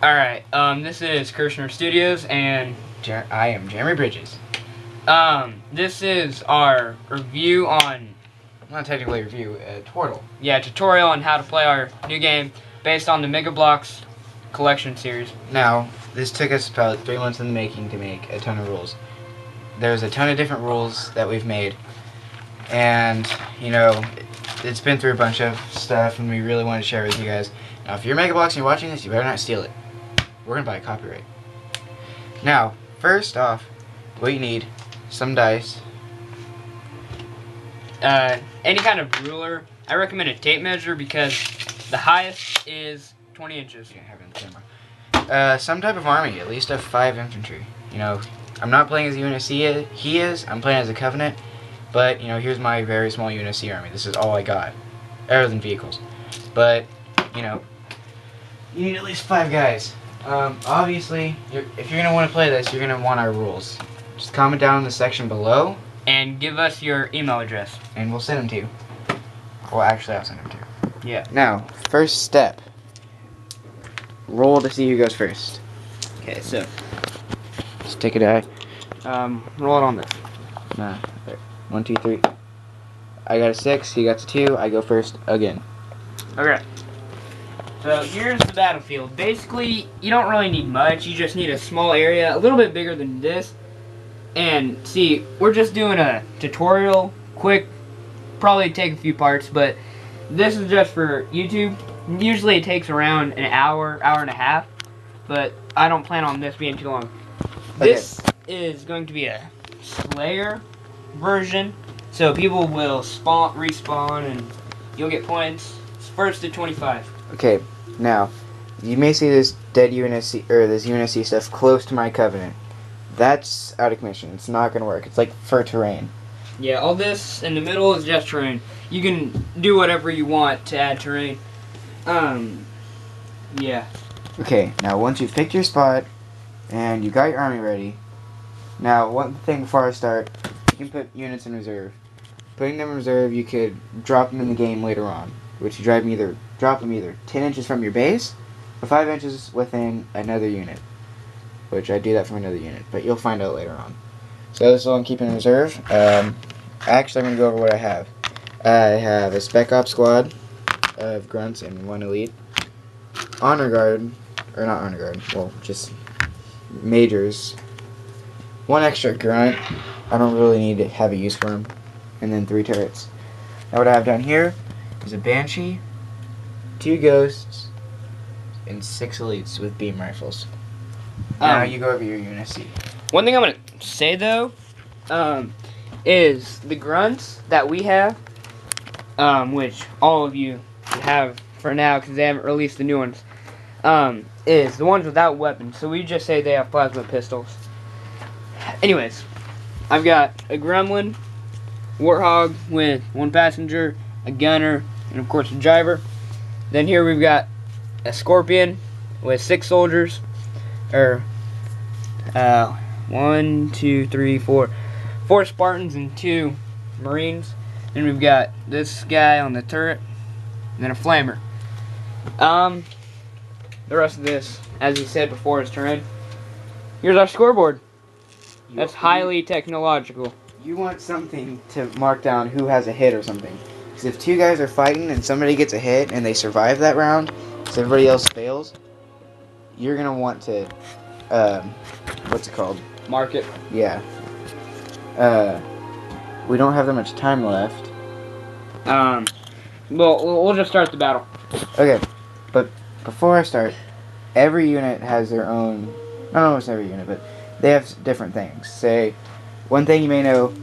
Alright, this is Kirshner Studios, and I am Jeremy Bridges. this is our review on, Not technically a review, a tutorial. yeah, tutorial on how to play our new game based on the Mega Bloks collection series. Now, this took us about 3 months in the making to make a ton of rules. There's a ton of different rules that we've made, and, you know, it's been through a bunch of stuff, and we really want to share it with you guys. Now, if you're Mega Bloks and you're watching this, you better not steal it. We're gonna buy a copyright. Now, first off, what you need, some dice. Any kind of ruler. I recommend a tape measure because the highest is 20 inches. You can have it in the camera. Some type of army, at least of 5 infantry. You know, I'm not playing as UNSC he is, I'm playing as a Covenant, but, you know, here's my very small UNSC army. This is all I got, other than vehicles. But, you know, you need at least 5 guys. Obviously, if you're going to want to play this, you're going to want our rules. Just comment down in the section below. And give us your email address. And we'll send them to you. Well, actually, I'll send them to you. Yeah. Now, first step. Roll to see who goes first. Okay, so, Just take a die. roll it on this. Nah, there. 1, 2, 3. I got a 6, he got a 2, I go first again. Okay. So here's the battlefield. Basically, you don't really need much. You just need a small area, a little bit bigger than this. And see, we're just doing a tutorial, quick, probably take a few parts, but this is just for YouTube. Usually it takes around an hour, hour and a half, but I don't plan on this being too long. Okay. This is going to be a Slayer version, so people will respawn, and you'll get points. It's first to 25. Okay, now, you may see this dead UNSC, or this UNSC stuff close to my Covenant. That's out of commission. It's not going to work. It's like for terrain. Yeah, all this in the middle is just terrain. You can do whatever you want to add terrain. Yeah. Okay, now once you've picked your spot, and you got your army ready, now one thing before I start, you can put units in reserve. Putting them in reserve, you could drop them in the game later on, which you drop them either 10 inches from your base, or 5 inches within another unit. Which I do that from another unit, but you'll find out later on. So this is all I'm keeping in reserve. Actually, I'm going to go over what I have. I have a Spec Ops squad of grunts and 1 elite. Honor guard, or not honor guard, well, just majors. 1 extra grunt. I don't really need to have a use for him. And then 3 turrets. Now what I have down here is a Banshee, 2 ghosts, and 6 elites with beam rifles. Now you go over your UNSC. One thing I'm going to say, though, is the grunts that we have, which all of you have for now because they haven't released the new ones, is the ones without weapons. So we just say they have plasma pistols. Anyways, I've got a Gremlin, Warthog with 1 passenger, a gunner, and of course a driver. Then here we've got a Scorpion with 6 soldiers, or 1, 2, 3, 4 Spartans and 2 Marines. Then we've got this guy on the turret, and then a flamer. The rest of this, as he said before, is terrain. Here's our scoreboard. That's highly technological. You want something to mark down who has a hit or something. Because if 2 guys are fighting and somebody gets a hit and they survive that round, so everybody else fails, you're going to want to, what's it called? Mark it. Yeah. We don't have that much time left. Well, we'll just start the battle. Okay, but before I start, every unit has their own, not almost every unit, but they have different things. Say, one thing you may know,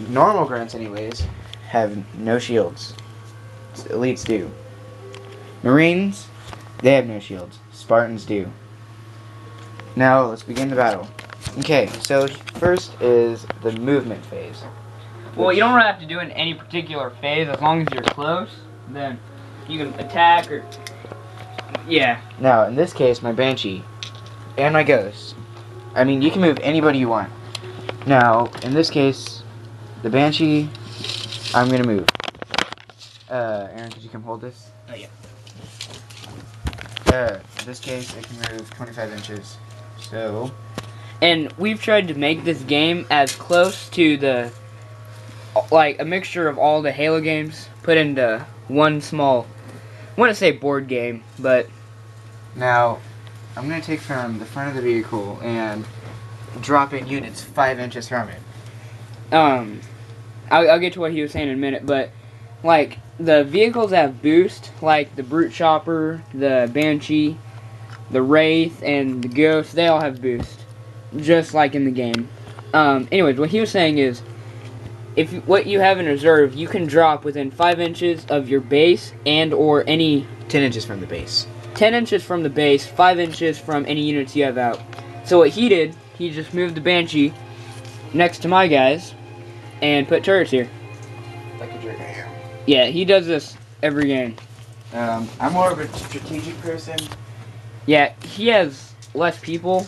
normal grunts anyways, have no shields. Elites do. Marines, they have no shields. Spartans do. Now, let's begin the battle. Okay, so first is the movement phase. Well, you don't really have to do it in any particular phase. As long as you're close, then you can attack or... Yeah. Now, in this case, my Banshee and my Ghost. I mean, you can move anybody you want. Now, in this case, the Banshee, I'm going to move. Aaron, could you come hold this? Oh, yeah. In this case, it can move 25 inches. So, And we've tried to make this game as close to the, like, a mixture of all the Halo games put into one small, I want to say board game, but now, I'm going to take from the front of the vehicle and drop in units 5 inches from it. I'll get to what he was saying in a minute, but, like, the vehicles that have boost, like the Brute Chopper, the Banshee, the Wraith, and the Ghost, they all have boost, just like in the game. Anyways, what he was saying is, if what you have in reserve, you can drop within 5 inches of your base and or any 10 inches from the base. 10 inches from the base, 5 inches from any units you have out. So what he did, he just moved the Banshee next to my guys and put turrets here. Like a jerk I am. Yeah, he does this every game. I'm more of a strategic person. Yeah, he has less people.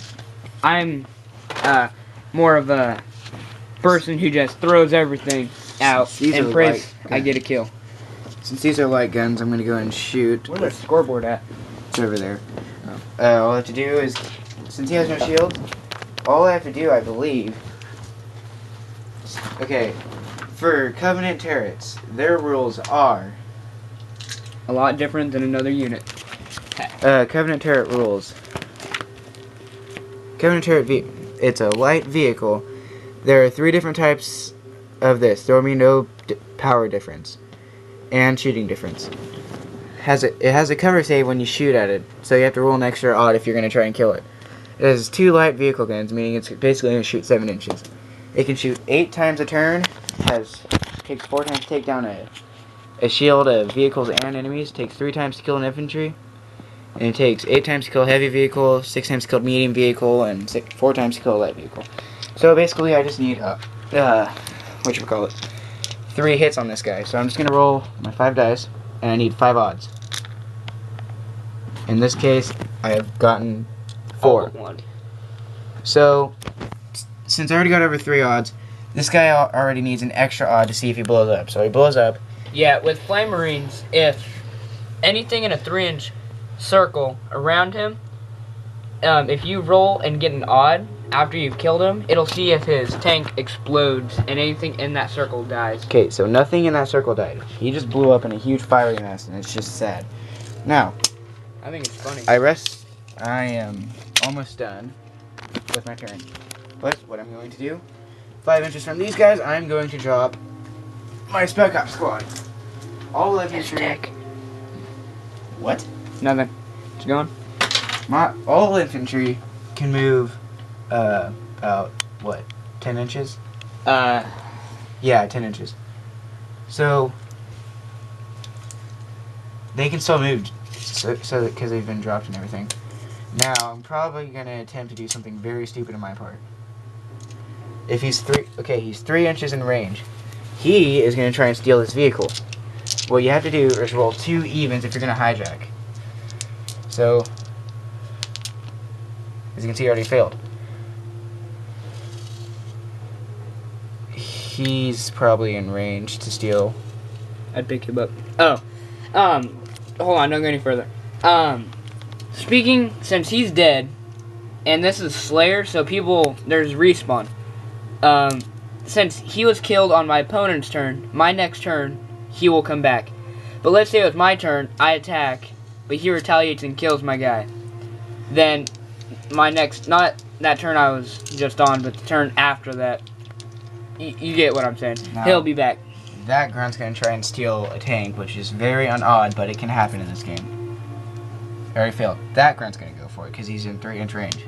I'm more of a person who just throws everything out These and are prays light I get a kill. Since these are light guns, I'm going to go ahead and shoot. Where's the scoreboard at? It's over there. All I have to do is, since he has no shield, all I have to do, I believe... Okay, for Covenant turrets, their rules are... A lot different than another unit. Covenant turret rules. Covenant turret, it's a light vehicle. There are 3 different types of this. There will be no power difference and shooting difference. It has a cover save when you shoot at it, so you have to roll an extra odd if you're going to try and kill it. It has 2 light vehicle guns, meaning it's basically going to shoot 7 inches. It can shoot 8 times a turn. Takes 4 times to take down a shield of vehicles and enemies. Takes 3 times to kill an infantry. And it takes 8 times to kill a heavy vehicle, 6 times to kill a medium vehicle, and 4 times to kill a light vehicle. So basically, I just need whatchamacallit, 3 hits on this guy. So I'm just gonna roll my 5 dice, and I need 5 odds. In this case, I have gotten 4. So since I already got over 3 odds, this guy already needs an extra odd to see if he blows up. So he blows up. Yeah, with Flame Marines, if anything in a 3-inch circle around him, if you roll and get an odd after you've killed him, it'll see if his tank explodes and anything in that circle dies. Okay, so nothing in that circle died. He just blew up in a huge fiery mess, and it's just sad. Now, I think it's funny. I am almost done with my turn. But what I'm going to do, 5 inches from these guys, I'm going to drop my Spec Ops squad. All infantry. What? Nothing. It's going. All infantry can move about what? 10 inches? Yeah, 10 inches. So they can still move, so because they've been dropped and everything. Now I'm probably gonna attempt to do something very stupid on my part. If he's he's 3 inches in range. He is gonna try and steal this vehicle. What you have to do is roll 2 evens if you're gonna hijack. So, as you can see, I already failed. He's probably in range to steal. I'd pick him up. Oh. Hold on, don't go any further. Speaking, since he's dead, and this is Slayer, so there's respawn. Since he was killed on my opponent's turn, my next turn, he will come back. But let's say it was my turn, I attack, but he retaliates and kills my guy. Then, not that turn I was just on, but the turn after that, you get what I'm saying. Now, he'll be back. That grunt's going to try and steal a tank, which is very odd, but it can happen in this game. I already failed. That grunt's going to go for it, because he's in 3-inch range.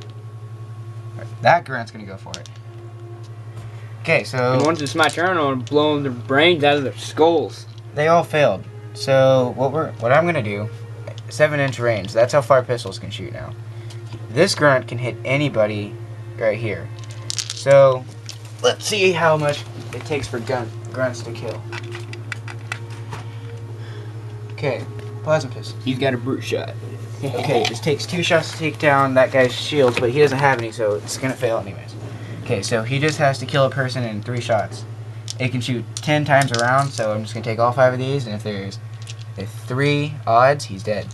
Right, that grunt's going to go for it. Okay, so... And once it's my turn, I'm going to blow their brains out of their skulls. They all failed. So, what I'm going to do, 7-inch range, that's how far pistols can shoot now. This grunt can hit anybody right here. So, let's see how much it takes for grunts to kill. Okay, plasma pistol. He's got a brute shot. Okay, this takes 2 shots to take down that guy's shield, but he doesn't have any, so it's going to fail anyways. Okay, so he just has to kill a person in 3 shots. It can shoot 10 times around, so I'm just going to take all 5 of these, and if there's 3 odds, he's dead.